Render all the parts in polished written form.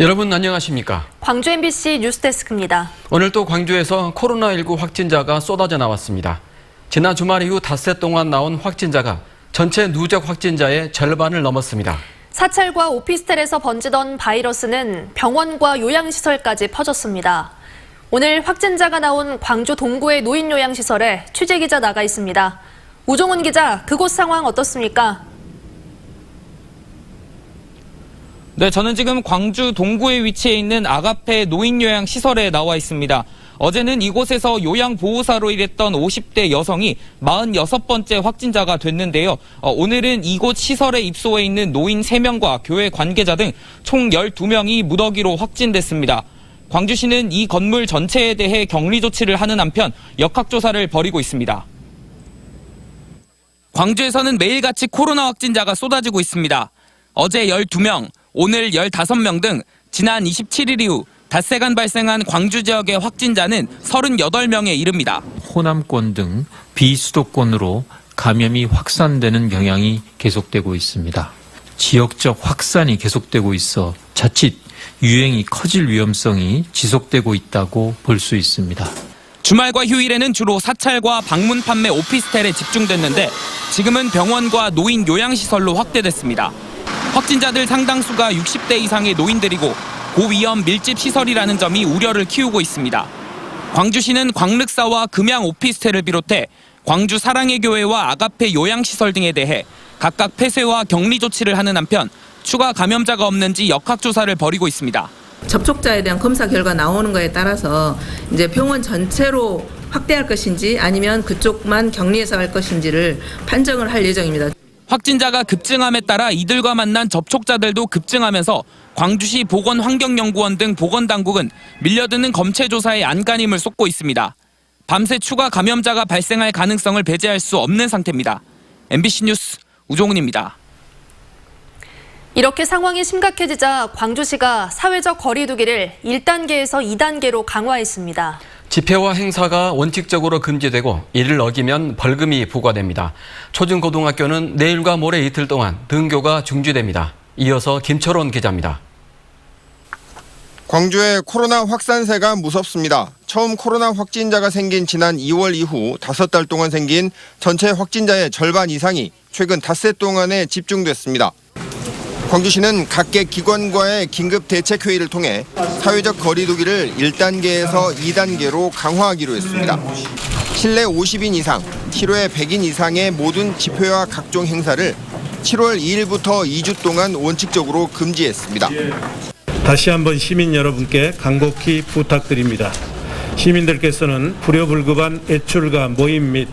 여러분 안녕하십니까? 광주 MBC 뉴스데스크입니다. 오늘 또 광주에서 코로나19 확진자가 쏟아져 나왔습니다. 지난 주말 이후 닷새 동안 나온 확진자가 전체 누적 확진자의 절반을 넘었습니다. 사찰과 오피스텔에서 번지던 바이러스는 병원과 요양시설까지 퍼졌습니다. 오늘 확진자가 나온 광주 동구의 노인요양시설에 취재기자 나가 있습니다. 우종훈 기자, 그곳 상황 어떻습니까? 네, 저는 지금 광주 동구에 위치해 있는 아가페 노인요양시설에 나와 있습니다. 어제는 이곳에서 요양보호사로 일했던 50대 여성이 46번째 확진자가 됐는데요. 오늘은 이곳 시설에 입소해 있는 노인 3명과 교회 관계자 등 총 12명이 무더기로 확진됐습니다. 광주시는 이 건물 전체에 대해 격리 조치를 하는 한편 역학조사를 벌이고 있습니다. 광주에서는 매일같이 코로나 확진자가 쏟아지고 있습니다. 어제 12명, 오늘 15명 등 지난 27일 이후 닷새간 발생한 광주 지역의 확진자는 38명에 이릅니다. 호남권 등 비수도권으로 감염이 확산되는 경향이 계속되고 있습니다. 지역적 확산이 계속되고 있어 자칫 유행이 커질 위험성이 지속되고 있다고 볼 수 있습니다. 주말과 휴일에는 주로 사찰과 방문 판매 오피스텔에 집중됐는데 지금은 병원과 노인 요양시설로 확대됐습니다. 확진자들 상당수가 60대 이상의 노인들이고 고위험 밀집 시설이라는 점이 우려를 키우고 있습니다. 광주시는 광륵사와 금양 오피스텔을 비롯해 광주 사랑의 교회와 아가페 요양시설 등에 대해 각각 폐쇄와 격리 조치를 하는 한편 추가 감염자가 없는지 역학조사를 벌이고 있습니다. 접촉자에 대한 검사 결과 나오는 거에 따라서 이제 병원 전체로 확대할 것인지 아니면 그쪽만 격리해서 할 것인지를 판정을 할 예정입니다. 확진자가 급증함에 따라 이들과 만난 접촉자들도 급증하면서 광주시 보건환경연구원 등 보건당국은 밀려드는 검체 조사에 안간힘을 쏟고 있습니다. 밤새 추가 감염자가 발생할 가능성을 배제할 수 없는 상태입니다. MBC 뉴스 우종훈입니다. 이렇게 상황이 심각해지자 광주시가 사회적 거리 두기를 1단계에서 2단계로 강화했습니다. 집회와 행사가 원칙적으로 금지되고 이를 어기면 벌금이 부과됩니다. 초중고등학교는 내일과 모레 이틀 동안 등교가 중지됩니다. 이어서 김철원 기자입니다. 광주의 코로나 확산세가 무섭습니다. 처음 코로나 확진자가 생긴 지난 2월 이후 5달 동안 생긴 전체 확진자의 절반 이상이 최근 닷새 동안에 집중됐습니다. 광주시는 각계 기관과의 긴급 대책회의를 통해 사회적 거리 두기를 1단계에서 2단계로 강화하기로 했습니다. 실내 50인 이상, 실외 100인 이상의 모든 집회와 각종 행사를 7월 2일부터 2주 동안 원칙적으로 금지했습니다. 다시 한번 시민 여러분께 간곡히 부탁드립니다. 시민들께서는 불효불급한 외출과 모임 및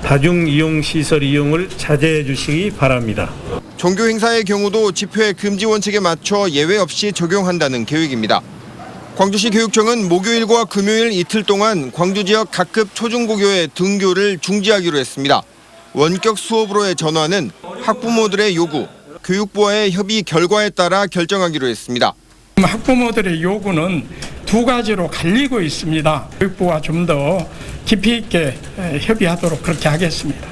다중이용시설 이용을 자제해 주시기 바랍니다. 종교 행사의 경우도 집회 금지 원칙에 맞춰 예외 없이 적용한다는 계획입니다. 광주시 교육청은 목요일과 금요일 이틀 동안 광주 지역 각급 초중고교의 등교를 중지하기로 했습니다. 원격 수업으로의 전환은 학부모들의 요구, 교육부와의 협의 결과에 따라 결정하기로 했습니다. 학부모들의 요구는 두 가지로 갈리고 있습니다. 교육부와 좀 더 깊이 있게 협의하도록 그렇게 하겠습니다.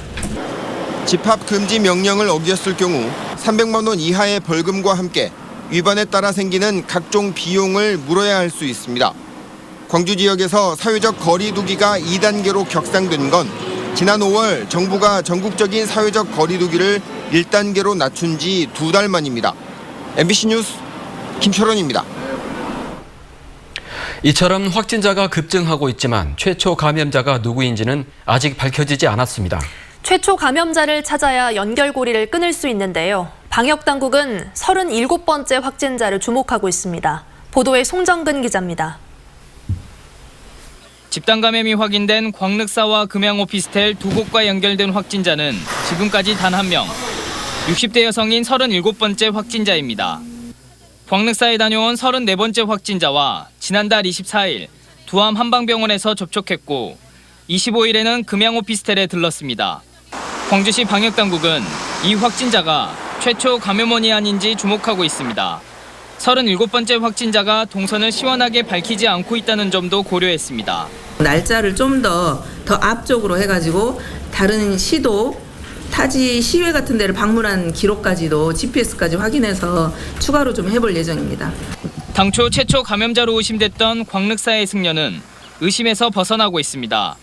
집합 금지 명령을 어겼을 경우 300만 원 이하의 벌금과 함께 위반에 따라 생기는 각종 비용을 물어야 할 수 있습니다. 광주 지역에서 사회적 거리 두기가 2단계로 격상된 건 지난 5월 정부가 전국적인 사회적 거리 두기를 1단계로 낮춘 지 2달 만입니다. MBC 뉴스 김철원입니다. 이처럼 확진자가 급증하고 있지만 최초 감염자가 누구인지는 아직 밝혀지지 않았습니다. 최초 감염자를 찾아야 연결고리를 끊을 수 있는데요. 방역당국은 37번째 확진자를 주목하고 있습니다. 보도에 송정근 기자입니다. 집단 감염이 확인된 광륵사와 금양 오피스텔 두 곳과 연결된 확진자는 지금까지 단 1명, 60대 여성인 37번째 확진자입니다. 광륵사에 다녀온 34번째 확진자와 지난달 24일 두암 한방병원에서 접촉했고 25일에는 금양 오피스텔에 들렀습니다. 광주시 방역당국은 이 확진자가 최초 감염원이 아닌지 주목하고 있습니다. 37번째 확진자가 동선을 시원하게 밝히지 않고 있다는 점도 고려했습니다. 날짜를 좀 더 앞쪽으로 해가지고 다른 시도 타지 시외 같은 데를 방문한 기록까지도 GPS까지 확인해서 추가로 좀 해볼 예정입니다. 당초 최초 감염자로 의심됐던 광륵사의 승려는 의심에서 벗어나고 있습니다.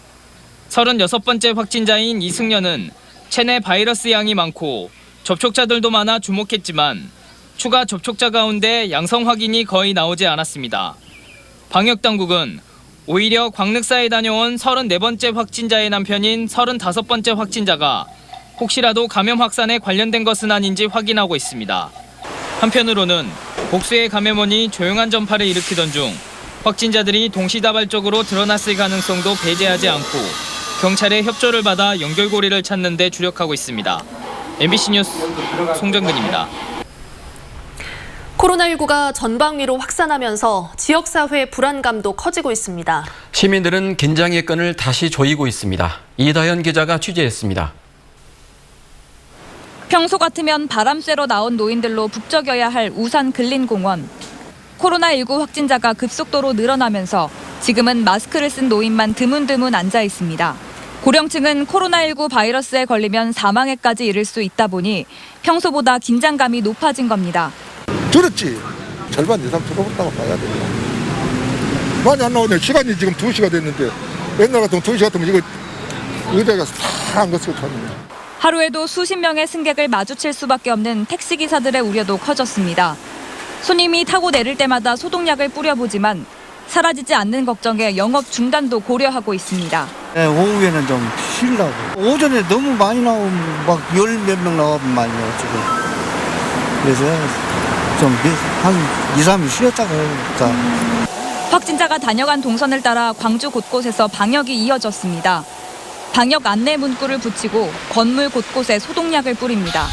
36번째 확진자인 이승려는 체내 바이러스 양이 많고 접촉자들도 많아 주목했지만 추가 접촉자 가운데 양성 확인이 거의 나오지 않았습니다. 방역당국은 오히려 광륵사에 다녀온 34번째 확진자의 남편인 35번째 확진자가 혹시라도 감염 확산에 관련된 것은 아닌지 확인하고 있습니다. 한편으로는 복수의 감염원이 조용한 전파를 일으키던 중 확진자들이 동시다발적으로 드러났을 가능성도 배제하지 않고 경찰의 협조를 받아 연결고리를 찾는 데 주력하고 있습니다. MBC 뉴스 송정근입니다. 코로나19가 전방위로 확산하면서 지역사회의 불안감도 커지고 있습니다. 시민들은 긴장의 끈을 다시 조이고 있습니다. 이다현 기자가 취재했습니다. 평소 같으면 바람 쐬러 나온 노인들로 북적여야 할 우산 근린공원. 코로나19 확진자가 급속도로 늘어나면서 지금은 마스크를 쓴 노인만 드문드문 앉아 있습니다. 고령층은 코로나19 바이러스에 걸리면 사망에까지 이를 수 있다 보니 평소보다 긴장감이 높아진 겁니다. 들었지. 절반 이상 들어봤다고 봐야 됩니다. 많이 안 나오네. 시간이 지금 2시가 됐는데 옛날 같으면 2시 같으면 이거 의자가 싹한 것을 찾는. 하루에도 수십 명의 승객을 마주칠 수밖에 없는 택시기사들의 우려도 커졌습니다. 손님이 타고 내릴 때마다 소독약을 뿌려보지만 사라지지 않는 걱정에 영업 중단도 고려하고 있습니다. 네, 오후에는 좀 쉬려고. 오전에 너무 많이 나오면 막 10몇 명 나오면 많이요 지금. 그래서 좀 한 2, 3일 쉬었다가 그러니까. 확진자가 다녀간 동선을 따라 광주 곳곳에서 방역이 이어졌습니다. 방역 안내 문구를 붙이고 건물 곳곳에 소독약을 뿌립니다.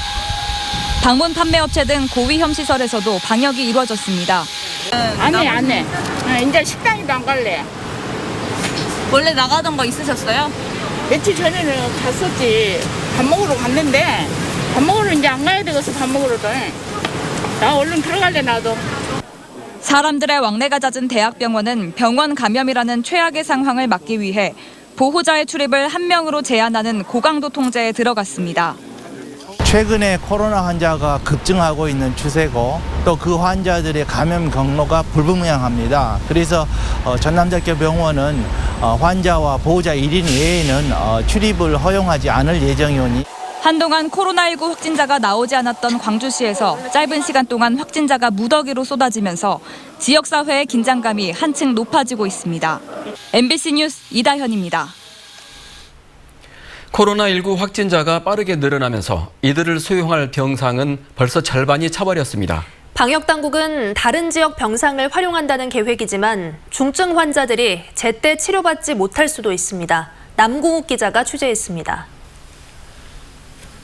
방문 판매업체 등 고위험 시설에서도 방역이 이루어졌습니다. 안 해. 이제 식당에도 안 갈래. 원래 나가던 거 있으셨어요? 며칠 전에는 갔었지. 밥 먹으러 갔는데 밥 먹으러 이제 안 가야 되겠어. 밥 먹으러도. 나 얼른 들어갈래 나도. 사람들의 왕래가 잦은 대학병원은 병원 감염이라는 최악의 상황을 막기 위해 보호자의 출입을 1명으로 제한하는 고강도 통제에 들어갔습니다. 최근에 코로나 환자가 급증하고 있는 추세고 또 그 환자들의 감염 경로가 불분명합니다. 그래서 전남대학병원은 환자와 보호자 1인 외에는 출입을 허용하지 않을 예정이오니 한동안 코로나19 확진자가 나오지 않았던 광주시에서 짧은 시간 동안 확진자가 무더기로 쏟아지면서 지역사회의 긴장감이 한층 높아지고 있습니다. MBC 뉴스 이다현입니다. 코로나19 확진자가 빠르게 늘어나면서 이들을 수용할 병상은 벌써 절반이 차버렸습니다. 방역당국은 다른 지역 병상을 활용한다는 계획이지만 중증 환자들이 제때 치료받지 못할 수도 있습니다. 남궁욱 기자가 취재했습니다.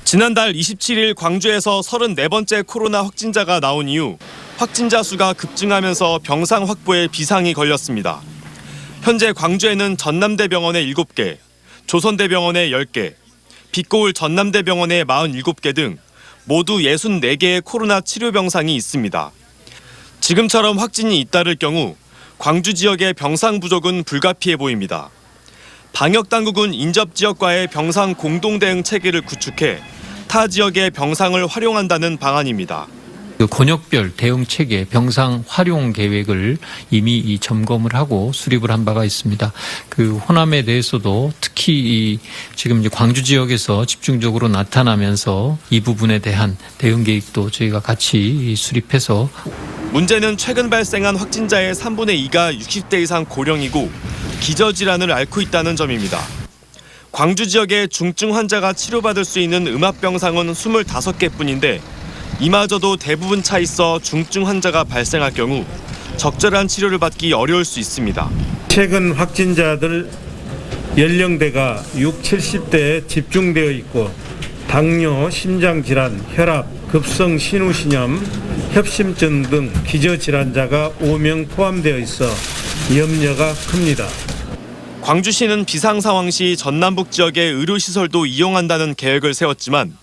지난달 27일 광주에서 34번째 코로나 확진자가 나온 이후 확진자 수가 급증하면서 병상 확보에 비상이 걸렸습니다. 현재 광주에는 전남대병원에 7개, 조선대병원에 10개, 빛고울 전남대병원에 47개 등 모두 64개의 코로나 치료 병상이 있습니다. 지금처럼 확진이 잇따를 경우 광주 지역의 병상 부족은 불가피해 보입니다. 방역당국은 인접 지역과의 병상 공동 대응 체계를 구축해 타 지역의 병상을 활용한다는 방안입니다. 권역별 대응 체계, 병상 활용 계획을 이미 점검을 하고 수립을 한 바가 있습니다. 그 호남에 대해서도 특히 지금 광주 지역에서 집중적으로 나타나면서 이 부분에 대한 대응 계획도 저희가 같이 수립해서. 문제는 최근 발생한 확진자의 3분의 2가 60대 이상 고령이고 기저질환을 앓고 있다는 점입니다. 광주 지역의 중증 환자가 치료받을 수 있는 음압병상은 25개뿐인데 이마저도 대부분 차 있어 중증 환자가 발생할 경우 적절한 치료를 받기 어려울 수 있습니다. 최근 확진자들 연령대가 60, 70대에 집중되어 있고 당뇨, 심장질환, 혈압, 급성 신우신염, 협심증 등 기저질환자가 5명 포함되어 있어 염려가 큽니다. 광주시는 비상 상황 시 전남북 지역의 의료시설도 이용한다는 계획을 세웠지만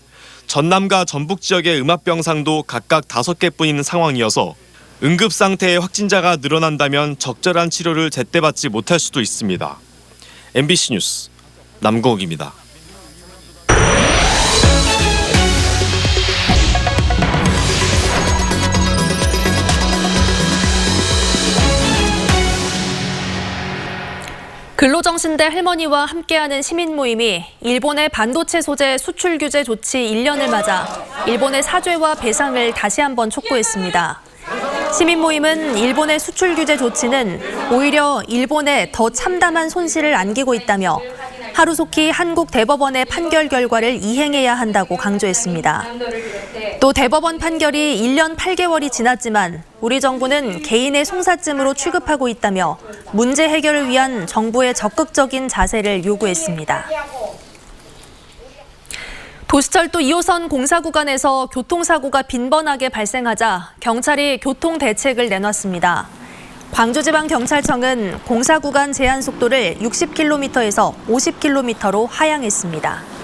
전남과 전북 지역의 음압병상도 각각 5개뿐인 상황이어서 응급 상태의 확진자가 늘어난다면 적절한 치료를 제때 받지 못할 수도 있습니다. MBC 뉴스 남궁욱입니다. 근로정신대 할머니와 함께하는 시민 모임이 일본의 반도체 소재 수출 규제 조치 1년을 맞아 일본의 사죄와 배상을 다시 한번 촉구했습니다. 시민 모임은 일본의 수출 규제 조치는 오히려 일본에 더 참담한 손실을 안기고 있다며 하루속히 한국 대법원의 판결 결과를 이행해야 한다고 강조했습니다. 또 대법원 판결이 1년 8개월이 지났지만 우리 정부는 개인의 송사쯤으로 취급하고 있다며 문제 해결을 위한 정부의 적극적인 자세를 요구했습니다. 도시철도 2호선 공사 구간에서 교통사고가 빈번하게 발생하자 경찰이 교통대책을 내놨습니다. 광주지방경찰청은 공사 구간 제한 속도를 60km에서 50km로 하향했습니다.